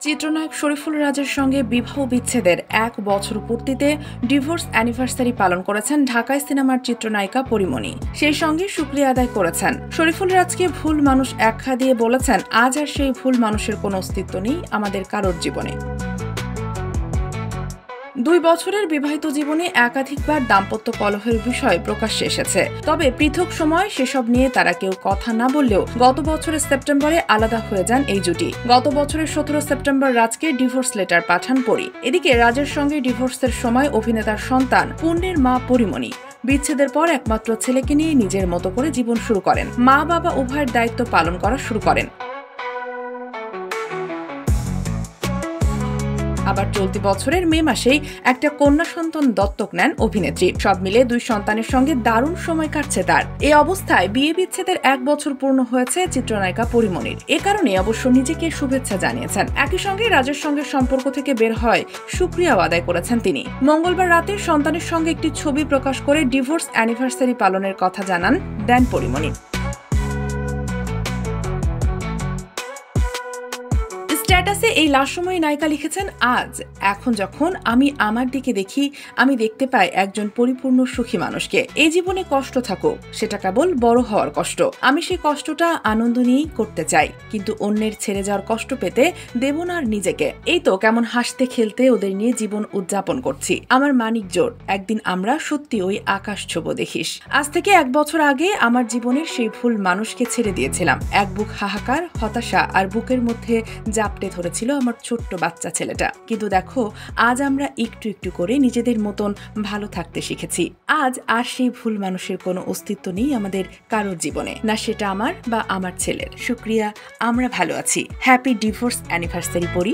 চিত্রনায়ক শরীফুল রাজের সঙ্গে বিবাহ বিচ্ছেদের ১ বছর পূর্তিতে ডিভোর্স অ্যানিভার্সারি পালন করেছেন ঢাকায় সিনেমার চিত্রনায়িকা পরিমণি। সেই সঙ্গে শুকরিয়া আদায় করেছেন। শরীফুল রাজকে ভুল মানুষ আখ্যা দিয়ে বলেছেন, আজ আর সেই ভুল মানুষের কোনো অস্তিত্ব নেই আমাদের কারোর জীবনে। ২ বছরের বিবাহিত জীবনে একাধিকবার দাম্পত্য কলহের বিষয় প্রকাশ্যে এসেছে। তবে পৃথক সময় সেসব নিয়ে তারা কেউ কথা না বললেও গত বছরের সেপ্টেম্বরে আলাদা হয়ে যান এই জুটি। গত বছরের ১৭ সেপ্টেম্বর রাজকে ডিভোর্স লেটার পাঠান পরি। এদিকে রাজের সঙ্গে ডিভোর্সের সময় অভিনেতার সন্তান পূর্ণের মা পরিমণি বিচ্ছেদের পর একমাত্র ছেলেকে নিয়ে নিজের মতো করে জীবন শুরু করেন। মা বাবা উভয়ের দায়িত্ব পালন করা শুরু করেন। আবার চলতি বছরের মে মাসেই একটা কন্যা সন্তান দত্তক নেন অভিনেত্রী। সব মিলে ২ সন্তানের সঙ্গে দারুণ সময় কাটছে তার। এই অবস্থায় বিয়ে বিচ্ছেদের ১ বছর পূর্ণ হয়েছে চিত্রনায়িকা পরিমণির। এ কারণে অবশ্য নিজেকে শুভেচ্ছা জানিয়েছেন। একই সঙ্গে রাজের সঙ্গে সম্পর্ক থেকে বের হয় শুকরিয়াও আদায় করেছেন তিনি। মঙ্গলবার রাতে সন্তানের সঙ্গে একটি ছবি প্রকাশ করে ডিভোর্স অ্যানিভার্সারি পালনের কথা দেন পরিমণি। স্ট্যাটাসে এই লাশময়ী নায়িকা লিখেছেন, আজ এখন যখন আমি আমার দিকে দেখি, আমি দেখতে পাই একজন পরিপূর্ণ সুখী মানুষকে। এই জীবনে কষ্ট থাকুক, সেটা কেবল বড় হওয়ার কষ্ট। আমি সেই কষ্টটা আনন্দ নিয়েই করতে চাই, কিন্তু অন্যের ছেড়ে যাওয়ার কষ্ট পেতে দেব না আর নিজেকে। এই তো কেমন হাসতে খেলতে ওদের নিয়ে জীবন উদযাপন করছি। আমার মানিক জোর, একদিন আমরা সত্যি ওই আকাশ ছোবো দেখিস। আজ থেকে ১ বছর আগে আমার জীবনের সেই ভুল মানুষকে ছেড়ে দিয়েছিলাম। এক বুক হাহাকার, হতাশা আর বুকের মধ্যে জাপটে ধরেছিল আমার ছোট্ট বাচ্চা ছেলেটা। কিন্তু দেখো, আজ আমরা একটু একটু করে নিজেদের মতন ভালো থাকতে শিখেছি। আজ আর সেই ভুল মানুষের কোনো অস্তিত্ব নেই আমাদের কারোর জীবনে, না সেটা আমার বা আমার ছেলের। শুকরিয়া, আমরা ভালো আছি। হ্যাপি ডিভোর্স অ্যানিভার্সারি পরি।